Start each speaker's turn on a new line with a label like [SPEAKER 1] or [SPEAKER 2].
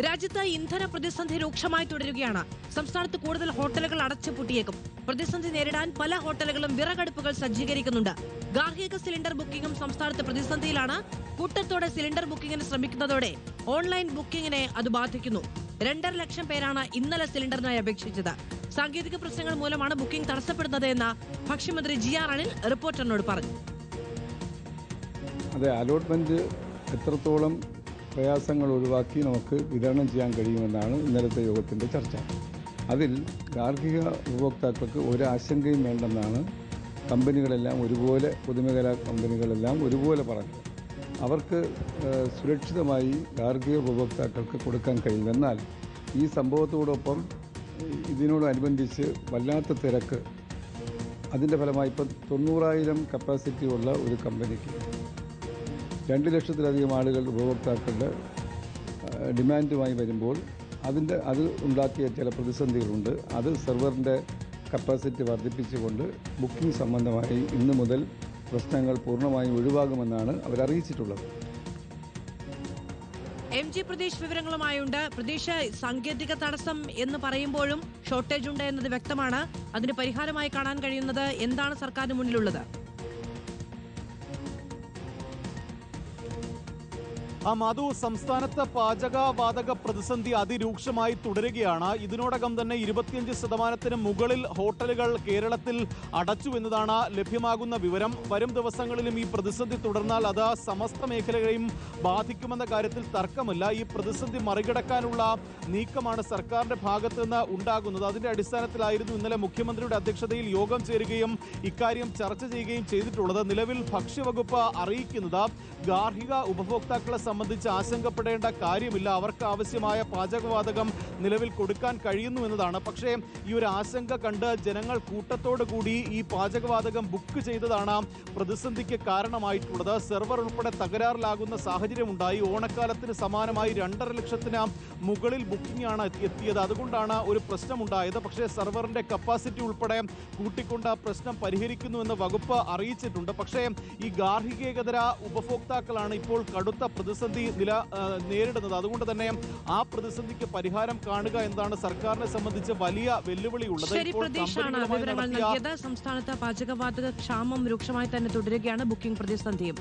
[SPEAKER 1] രാജ്യത്ത് ഇന്ധന പ്രതിസന്ധി രൂക്ഷമായി തുടരുകയാണ്. സംസ്ഥാനത്ത് കൂടുതൽ ഹോട്ടലുകൾ അടച്ചുപൂട്ടിയേക്കും. പ്രതിസന്ധി നേരിടാൻ പല ഹോട്ടലുകളും വിറകടുപ്പുകൾ സജ്ജീകരിക്കുന്നുണ്ട്. ഗാർഹിക സിലിണ്ടർ ബുക്കിംഗും സംസ്ഥാനത്ത് പ്രതിസന്ധിയിലാണ്. കൂട്ടത്തോടെ സിലിണ്ടർ ബുക്കിംഗിന് ശ്രമിക്കുന്നതോടെ ഓൺലൈൻ ബുക്കിംഗിനെ അത് ബാധിക്കുന്നു. 2.5 ലക്ഷം പേരാണ് ഇന്നലെ സിലിണ്ടറിനായി അപേക്ഷിച്ചത്. സാങ്കേതിക പ്രശ്നങ്ങൾ മൂലമാണ് ബുക്കിംഗ് തടസ്സപ്പെടുന്നത് എന്ന് ഭക്ഷ്യമന്ത്രി GR അനിൽ റിപ്പോർട്ടറിനോട് പറഞ്ഞു.
[SPEAKER 2] അതെ, അലോട്ട്മെന്റ് എത്രത്തോളം പ്രയാസങ്ങൾ ഒഴിവാക്കി നമുക്ക് വിതരണം ചെയ്യാൻ കഴിയുമെന്നാണ് ഇന്നലത്തെ യോഗത്തിൻ്റെ ചർച്ച. അതിൽ ഗാർഹിക ഉപഭോക്താക്കൾക്ക് ഒരാശങ്കയും വേണ്ടെന്നാണ് കമ്പനികളെല്ലാം ഒരുപോലെ, പൊതുമേഖലാ കമ്പനികളെല്ലാം ഒരുപോലെ പറഞ്ഞത്. അവർക്ക് സുരക്ഷിതമായി ഗാർഹിക ഉപഭോക്താക്കൾക്ക് കൊടുക്കാൻ കഴിയും. എന്നാൽ ഈ സംഭവത്തോടൊപ്പം ഇതിനോടനുബന്ധിച്ച് വല്ലാത്ത തിരക്ക്, അതിൻ്റെ ഫലമായി ഇപ്പം 90,000 കപ്പാസിറ്റി ഉള്ള ഒരു കമ്പനിക്ക് 2 ലക്ഷത്തിലധികം ആളുകൾ ഉപഭോക്താക്കളുടെ ഡിമാൻഡുമായി വരുമ്പോൾ അത് ഉണ്ടാക്കിയ ചില പ്രതിസന്ധികളുണ്ട്. അത് സെർവറിൻ്റെ കപ്പാസിറ്റി വർദ്ധിപ്പിച്ചുകൊണ്ട് ബുക്കിംഗ് സംബന്ധമായി ഇന്നു മുതൽ പ്രശ്നങ്ങൾ പൂർണ്ണമായും ഒഴിവാകുമെന്നാണ് അവരറിയിച്ചിട്ടുള്ളത്.
[SPEAKER 1] MG പ്രദേശ് വിവരങ്ങളുമായുണ്ട്. പ്രദേശ്, സാങ്കേതിക തടസ്സം എന്ന് പറയുമ്പോഴും ഷോർട്ടേജ് ഉണ്ട് എന്നത് വ്യക്തമാണ്. അതിന് പരിഹാരമായി കാണാൻ കഴിയുന്നത് എന്താണ് സർക്കാരിന് മുന്നിലുള്ളത്?
[SPEAKER 3] മധു, സംസ്ഥാനത്ത് പാചകവാതക പ്രതിസന്ധി അതിരൂക്ഷമായി തുടരുകയാണ്. ഇതിനോടകം തന്നെ 25% മുകളിൽ ഹോട്ടലുകൾ കേരളത്തിൽ അടച്ചു എന്നതാണ് ലഭ്യമാകുന്ന വിവരം. വരും ദിവസങ്ങളിലും ഈ പ്രതിസന്ധി തുടർന്നാൽ അത് സമസ്ത മേഖലകളെയും ബാധിക്കുമെന്ന കാര്യത്തിൽ തർക്കമില്ല. ഈ പ്രതിസന്ധി മറികടക്കാനുള്ള നീക്കമാണ് സർക്കാരിന്റെ ഭാഗത്തു നിന്ന് ഉണ്ടാകുന്നത്. അതിന്റെ അടിസ്ഥാനത്തിലായിരുന്നു ഇന്നലെ മുഖ്യമന്ത്രിയുടെ അധ്യക്ഷതയിൽ യോഗം ചേരുകയും ഇക്കാര്യം ചർച്ച ചെയ്യുകയും ചെയ്തിട്ടുള്ളത്. നിലവിൽ ഭക്ഷ്യവകുപ്പ് അറിയിക്കുന്നത് ഗാർഹിക ഉപഭോക്താക്കളെ സംബന്ധിച്ച് ആശങ്കപ്പെടേണ്ട കാര്യമില്ല, അവർക്ക് ആവശ്യമായ പാചകവാതകം നിലവിൽ കൊടുക്കാൻ കഴിയുന്നു എന്നതാണ്. പക്ഷേ ഈ ഒരു ആശങ്ക കണ്ട് ജനങ്ങൾ കൂട്ടത്തോടു കൂടി ഈ പാചകവാതകം ബുക്ക് ചെയ്തതാണ് പ്രതിസന്ധിക്ക് കാരണമായിട്ടുള്ളത്. സെർവർ ഉൾപ്പെടെ തകരാറിലാകുന്ന സാഹചര്യമുണ്ടായി. ഓണക്കാലത്തിന് സമാനമായി 2.5 ലക്ഷത്തിന് മുകളിൽ ബുക്കിംഗ് ആണ് എത്തിയത്. അതുകൊണ്ടാണ് ഒരു പ്രശ്നമുണ്ടായത്. പക്ഷേ സെർവറിന്റെ കപ്പാസിറ്റി ഉൾപ്പെടെ കൂട്ടിക്കൊണ്ട് പ്രശ്നം പരിഹരിക്കുന്നുവെന്ന് വകുപ്പ് അറിയിച്ചിട്ടുണ്ട്. പക്ഷേ ഈ ഗാർഹികേതര ഉപഭോക്താക്കളാണ് ഇപ്പോൾ കടുത്ത പ്രതിസന്ധി നേരിടുന്നത്. അതുകൊണ്ട് തന്നെ ആ പ്രതിസന്ധിക്ക് പരിഹാരം കാണുക എന്നതാണ് സർക്കാരിനെ സംബന്ധിച്ച് വലിയ വെല്ലുവിളിയുള്ളത്.
[SPEAKER 1] സംസ്ഥാനത്ത് പാചകവാതക ക്ഷാമം രൂക്ഷമായി തന്നെ തുടരുകയാണ്. ബുക്കിംഗ് പ്രതിസന്ധിയും